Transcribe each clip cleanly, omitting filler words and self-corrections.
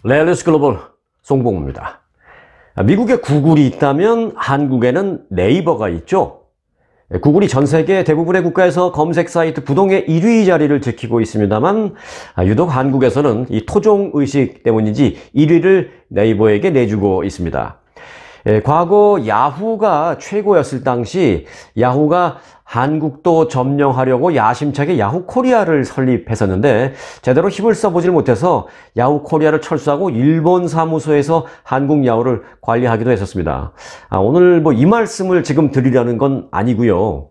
레알뉴스 글로벌 송봉우입니다. 미국에 구글이 있다면 한국에는 네이버가 있죠. 구글이 전 세계 대부분의 국가에서 검색 사이트 부동의 1위 자리를 지키고 있습니다만 유독 한국에서는 이 토종의식 때문인지 1위를 네이버에게 내주고 있습니다. 과거 야후가 최고였을 당시 야후가 한국도 점령하려고 야심차게 야후 코리아를 설립했었는데 제대로 힘을 써보질 못해서 야후 코리아를 철수하고 일본 사무소에서 한국 야후를 관리하기도 했었습니다. 오늘 이 말씀을 지금 드리려는 건 아니고요.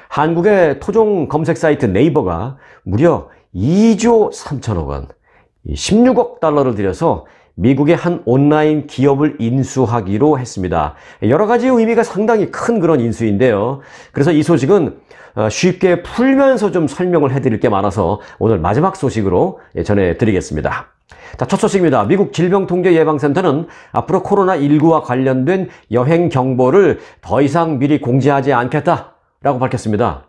한국의 토종 검색 사이트 네이버가 무려 2조 3천억 원, 16억 달러를 들여서 미국의 한 온라인 기업을 인수하기로 했습니다. 여러 가지 의미가 상당히 큰 그런 인수인데요. 그래서 이 소식은 쉽게 풀면서 좀 설명을 해드릴 게 많아서 오늘 마지막 소식으로 전해드리겠습니다. 자, 첫 소식입니다. 미국 질병통제예방센터는 앞으로 코로나19와 관련된 여행 정보를 더 이상 미리 공지하지 않겠다라고 밝혔습니다.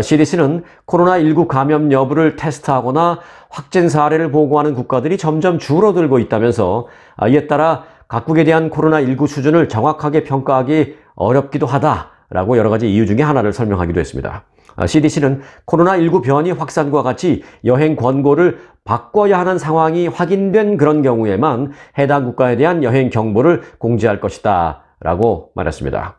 CDC는 코로나19 감염 여부를 테스트하거나 확진 사례를 보고하는 국가들이 점점 줄어들고 있다면서 이에 따라 각국에 대한 코로나19 수준을 정확하게 평가하기 어렵기도 하다라고 여러 가지 이유 중에 하나를 설명하기도 했습니다. CDC는 코로나19 변이 확산과 같이 여행 권고를 바꿔야 하는 상황이 확인된 그런 경우에만 해당 국가에 대한 여행 정보를 공지할 것이다 라고 말했습니다.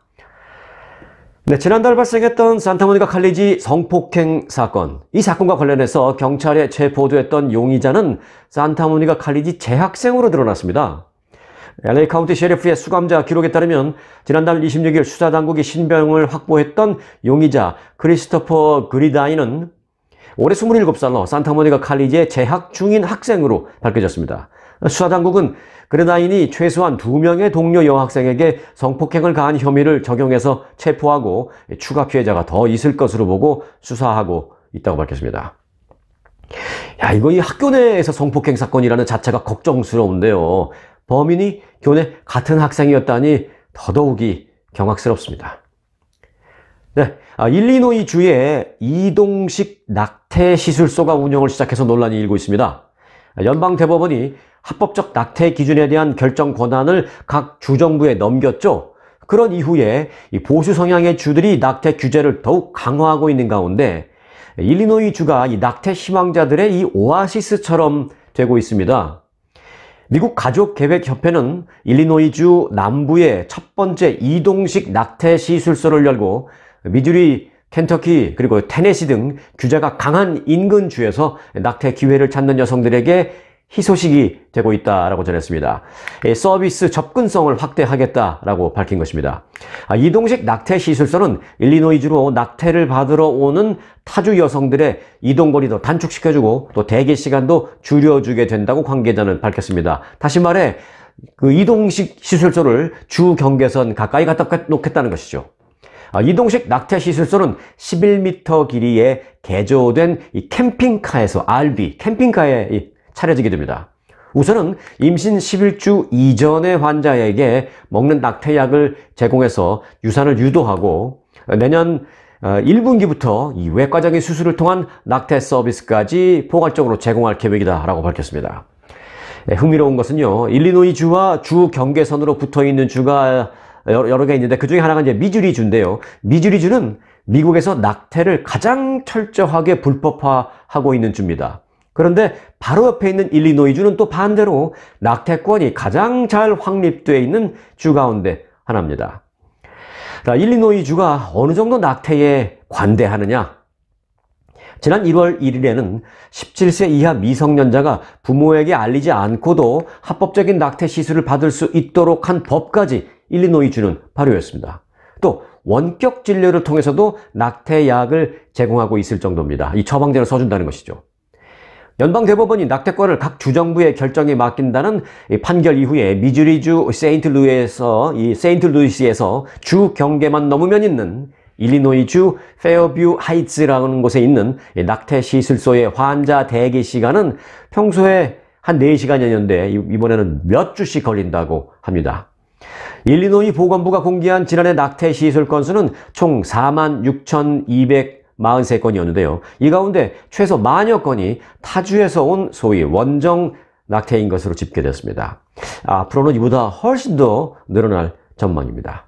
네, 지난달 발생했던 산타모니카 칼리지 성폭행 사건. 이 사건과 관련해서 경찰에 체포됐던 용의자는 산타모니카 칼리지 재학생으로 드러났습니다. LA 카운티 셰리프의 수감자 기록에 따르면 지난달 26일 수사당국이 신병을 확보했던 용의자 크리스토퍼 그리다인은 올해 27살로 산타모니카 칼리지에 재학 중인 학생으로 밝혀졌습니다. 수사당국은 그레다인이 최소한 2명의 동료 여학생에게 성폭행을 가한 혐의를 적용해서 체포하고 추가 피해자가 더 있을 것으로 보고 수사하고 있다고 밝혔습니다. 야, 이거 이 학교 내에서 성폭행 사건이라는 자체가 걱정스러운데요. 범인이 교내 같은 학생이었다니 더더욱이 경악스럽습니다. 네, 일리노이 주에 이동식 낙태 시술소가 운영을 시작해서 논란이 일고 있습니다. 연방대법원이 합법적 낙태 기준에 대한 결정 권한을 각 주정부에 넘겼죠. 그런 이후에 이 보수 성향의 주들이 낙태 규제를 더욱 강화하고 있는 가운데 일리노이 주가 이 낙태 희망자들의 이 오아시스처럼 되고 있습니다. 미국 가족계획협회는 일리노이주 남부에 첫 번째 이동식 낙태 시술소를 열고 미주리, 켄터키 그리고 테네시 등 규제가 강한 인근주에서 낙태 기회를 찾는 여성들에게 희소식이 되고 있다라고 전했습니다. 서비스 접근성을 확대하겠다라고 밝힌 것입니다. 이동식 낙태 시술소는 일리노이주로 낙태를 받으러 오는 타주 여성들의 이동거리도 단축시켜주고 또 대기 시간도 줄여주게 된다고 관계자는 밝혔습니다. 다시 말해 그 이동식 시술소를 주 경계선 가까이 갖다 놓겠다는 것이죠. 이동식 낙태 시술소는 11m 길이의 개조된 이 캠핑카에서 RV, 캠핑카에 차려지게 됩니다. 우선은 임신 11주 이전의 환자에게 먹는 낙태약을 제공해서 유산을 유도하고 내년 1분기부터 이 외과적인 수술을 통한 낙태 서비스까지 포괄적으로 제공할 계획이다 라고 밝혔습니다. 흥미로운 것은요, 일리노이주와 주 경계선으로 붙어있는 주가 여러 개 있는데 그 중에 하나가 이제 미주리주인데요. 미주리주는 미국에서 낙태를 가장 철저하게 불법화하고 있는 주입니다. 그런데 바로 옆에 있는 일리노이주는 또 반대로 낙태권이 가장 잘 확립되어 있는 주 가운데 하나입니다. 자, 일리노이주가 어느 정도 낙태에 관대하느냐? 지난 1월 1일에는 17세 이하 미성년자가 부모에게 알리지 않고도 합법적인 낙태 시술을 받을 수 있도록 한 법까지 일리노이주는 발효했습니다. 또 원격 진료를 통해서도 낙태약을 제공하고 있을 정도입니다. 이 처방전을 써준다는 것이죠. 연방대법원이 낙태권을 각 주정부의 결정에 맡긴다는 판결 이후에 미주리주 세인트루이스에서 주 경계만 넘으면 있는 일리노이주 페어뷰 하이츠라는 곳에 있는 낙태 시술소의 환자 대기 시간은 평소에 한 4시간이었는데 이번에는 몇 주씩 걸린다고 합니다. 일리노이 보건부가 공개한 지난해 낙태 시술 건수는 총 46,243건이었는데요. 이 가운데 최소 만여 건이 타주에서 온 소위 원정 낙태인 것으로 집계됐습니다. 앞으로는 이보다 훨씬 더 늘어날 전망입니다.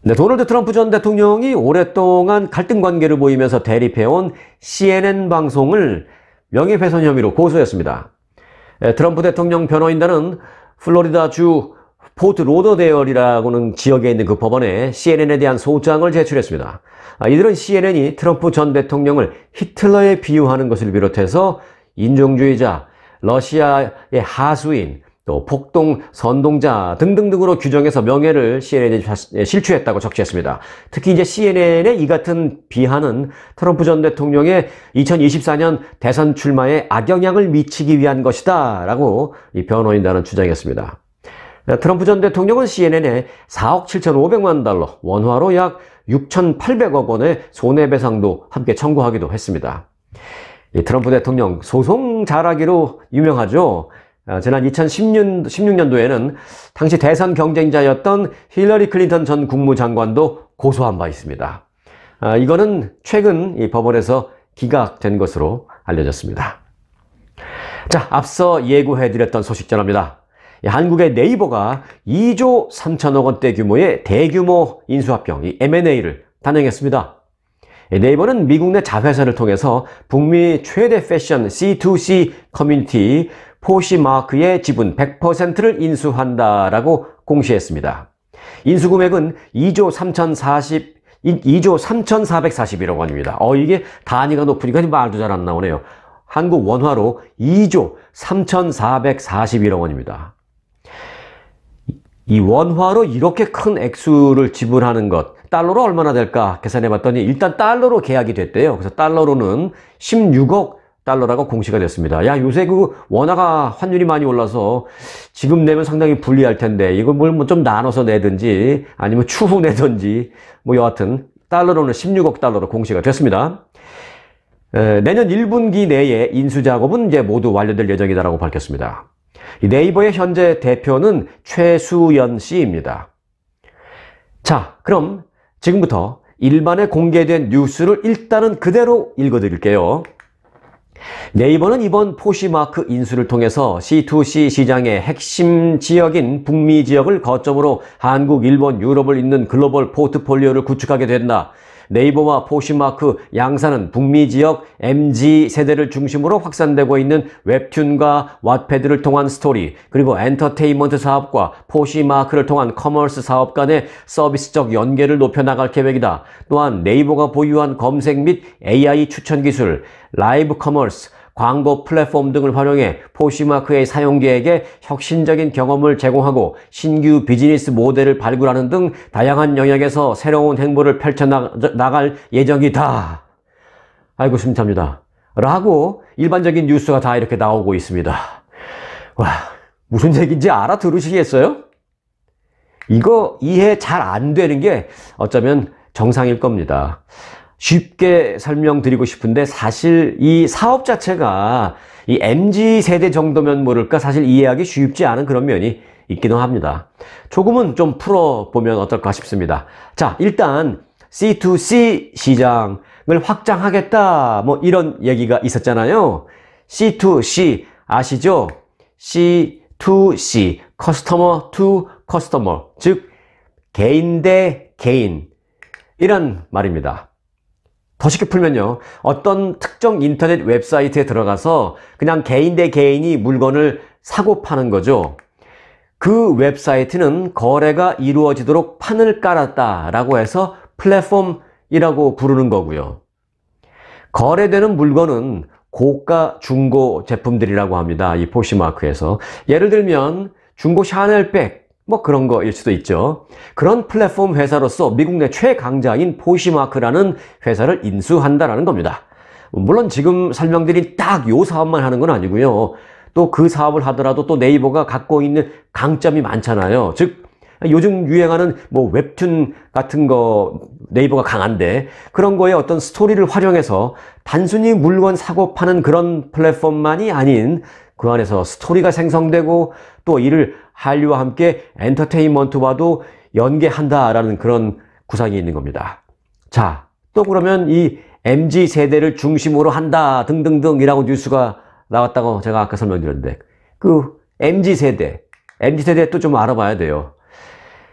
네, 도널드 트럼프 전 대통령이 오랫동안 갈등 관계를 보이면서 대립해온 CNN 방송을 명예훼손 혐의로 고소했습니다. 트럼프 대통령 변호인단은 플로리다주 포트 로더데얼이라고는 지역에 있는 그 법원에 CNN에 대한 소장을 제출했습니다. 이들은 CNN이 트럼프 전 대통령을 히틀러에 비유하는 것을 비롯해서 인종주의자, 러시아의 하수인, 또 폭동 선동자 등등등으로 규정해서 명예를 CNN에 실추했다고 적시했습니다. 특히 이제 CNN의 이 같은 비하는 트럼프 전 대통령의 2024년 대선 출마에 악영향을 미치기 위한 것이다 라고 이 변호인단은 주장했습니다. 트럼프 전 대통령은 CNN에 4억 7,500만 달러, 원화로 약 6,800억 원의 손해배상도 함께 청구하기도 했습니다. 이 트럼프 대통령 소송 잘하기로 유명하죠. 지난 2016년도에는 당시 대선 경쟁자였던 힐러리 클린턴 전 국무장관도 고소한 바 있습니다. 이거는 최근 이 법원에서 기각된 것으로 알려졌습니다. 자, 앞서 예고해드렸던 소식 전합니다. 한국의 네이버가 2조 3천억 원대 규모의 대규모 인수합병, 이 M&A를 단행했습니다. 네이버는 미국 내 자회사를 통해서 북미 최대 패션 C2C 커뮤니티 포시마크의 지분 100%를 인수한다라고 공시했습니다. 인수 금액은 2조 3,441억 원입니다. 이게 단위가 높으니까 말도 잘 안 나오네요. 한국 원화로 2조 3,441억 원입니다. 이 원화로 이렇게 큰 액수를 지불하는 것, 달러로 얼마나 될까 계산해 봤더니 일단 달러로 계약이 됐대요. 그래서 달러로는 16억 달러라고 공시가 됐습니다. 요새 그 원화가 환율이 많이 올라서 지금 내면 상당히 불리할 텐데 이걸 뭐 좀 나눠서 내든지 아니면 추후 내든지 뭐 여하튼 달러로는 16억 달러로 공시가 됐습니다. 내년 1분기 내에 인수 작업은 이제 모두 완료될 예정이다라고 밝혔습니다. 네이버의 현재 대표는 최수연 씨입니다. 자, 그럼 지금부터 일반에 공개된 뉴스를 일단은 그대로 읽어드릴게요. 네이버는 이번 포시마크 인수를 통해서 C2C 시장의 핵심 지역인 북미 지역을 거점으로 한국, 일본, 유럽을 잇는 글로벌 포트폴리오를 구축하게 된다. 네이버와 포시마크 양사는 북미 지역 MZ세대를 중심으로 확산되고 있는 웹툰과 왓패드를 통한 스토리, 그리고 엔터테인먼트 사업과 포시마크를 통한 커머스 사업 간의 서비스적 연계를 높여나갈 계획이다. 또한 네이버가 보유한 검색 및 AI 추천 기술, 라이브 커머스, 광고 플랫폼 등을 활용해 포시마크의 사용자에게 혁신적인 경험을 제공하고 신규 비즈니스 모델을 발굴하는 등 다양한 영역에서 새로운 행보를 펼쳐나갈 예정이다. 아이고 숨찹니다. 라고 일반적인 뉴스가 다 이렇게 나오고 있습니다. 와, 무슨 얘기인지 알아들으시겠어요? 이거 이해 잘 안 되는 게 어쩌면 정상일 겁니다. 쉽게 설명드리고 싶은데 사실 이 사업 자체가 이 MZ세대 정도면 모를까 사실 이해하기 쉽지 않은 그런 면이 있기도 합니다. 조금은 좀 풀어보면 어떨까 싶습니다. 자, 일단 C2C 시장을 확장하겠다 뭐 이런 얘기가 있었잖아요. C2C 아시죠? C2C, Customer to Customer, 즉 개인 대 개인 이란 말입니다. 더 쉽게 풀면요, 어떤 특정 인터넷 웹사이트에 들어가서 그냥 개인 대 개인이 물건을 사고 파는 거죠. 그 웹사이트는 거래가 이루어지도록 판을 깔았다라고 해서 플랫폼이라고 부르는 거고요. 거래되는 물건은 고가 중고 제품들이라고 합니다. 이 포시마크에서. 예를 들면 중고 샤넬백 뭐 그런 거일 수도 있죠. 그런 플랫폼 회사로서 미국 내 최강자인 포시마크라는 회사를 인수한다라는 겁니다. 물론 지금 설명드린 딱 요 사업만 하는 건 아니고요. 또 그 사업을 하더라도 또 네이버가 갖고 있는 강점이 많잖아요. 즉 요즘 유행하는 뭐 웹툰 같은 거 네이버가 강한데 그런 거에 어떤 스토리를 활용해서 단순히 물건 사고 파는 그런 플랫폼만이 아닌 그 안에서 스토리가 생성되고 또 이를 한류와 함께 엔터테인먼트와도 연계한다라는 그런 구상이 있는 겁니다. 자, 또 그러면 이 MZ세대를 중심으로 한다 등등등이라고 뉴스가 나왔다고 제가 아까 설명드렸는데, 그 MZ세대 또 좀 알아봐야 돼요.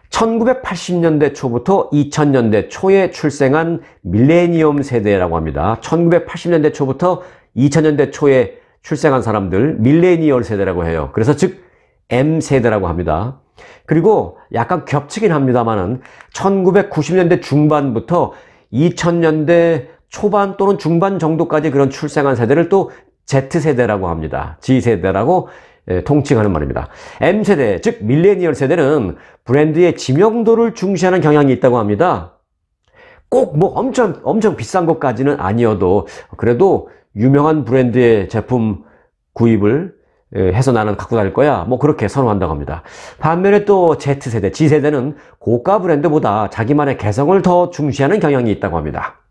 1980년대 초부터 2000년대 초에 출생한 밀레니엄 세대라고 합니다. 1980년대 초부터 2000년대 초에 출생한 사람들 밀레니얼 세대라고 해요. 그래서 즉 M세대라고 합니다. 그리고 약간 겹치긴 합니다만은 1990년대 중반부터 2000년대 초반 또는 중반 정도까지 그런 출생한 세대를 또 Z세대라고 합니다. G세대라고 통칭하는 말입니다. M세대, 즉 밀레니얼 세대는 브랜드의 지명도를 중시하는 경향이 있다고 합니다. 꼭 뭐 엄청 비싼 것까지는 아니어도 그래도 유명한 브랜드의 제품 구입을 해서 나는 갖고 다닐 거야, 뭐 그렇게 선호한다고 합니다. 반면에 또 Z세대, G세대는 고가 브랜드보다 자기만의 개성을 더 중시하는 경향이 있다고 합니다.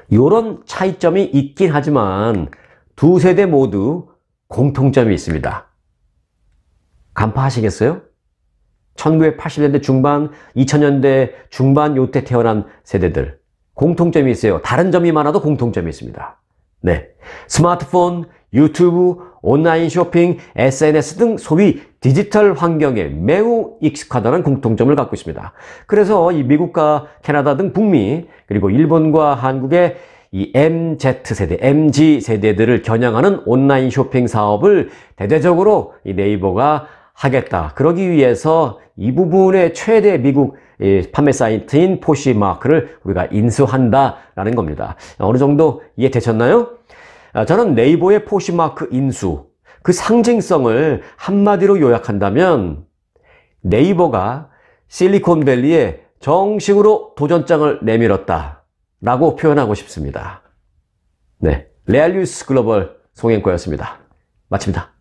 이런 차이점이 있긴 하지만 두 세대 모두 공통점이 있습니다. 간파하시겠어요? 1980년대 중반, 2000년대 중반 요때 태어난 세대들 공통점이 있어요. 다른 점이 많아도 공통점이 있습니다. 네, 스마트폰, 유튜브, 온라인 쇼핑, SNS 등 소위 디지털 환경에 매우 익숙하다는 공통점을 갖고 있습니다. 그래서 이 미국과 캐나다 등 북미, 그리고 일본과 한국의 이 MZ세대, MG세대들을 겨냥하는 온라인 쇼핑 사업을 대대적으로 이 네이버가 하겠다. 그러기 위해서 이 부분의 최대 미국 판매 사이트인 포시마크를 우리가 인수한다라는 겁니다. 어느 정도 이해되셨나요? 저는 네이버의 포시마크 인수, 그 상징성을 한마디로 요약한다면 네이버가 실리콘밸리에 정식으로 도전장을 내밀었다 라고 표현하고 싶습니다. 네, 레알뉴스 글로벌 송앵코였습니다. 마칩니다.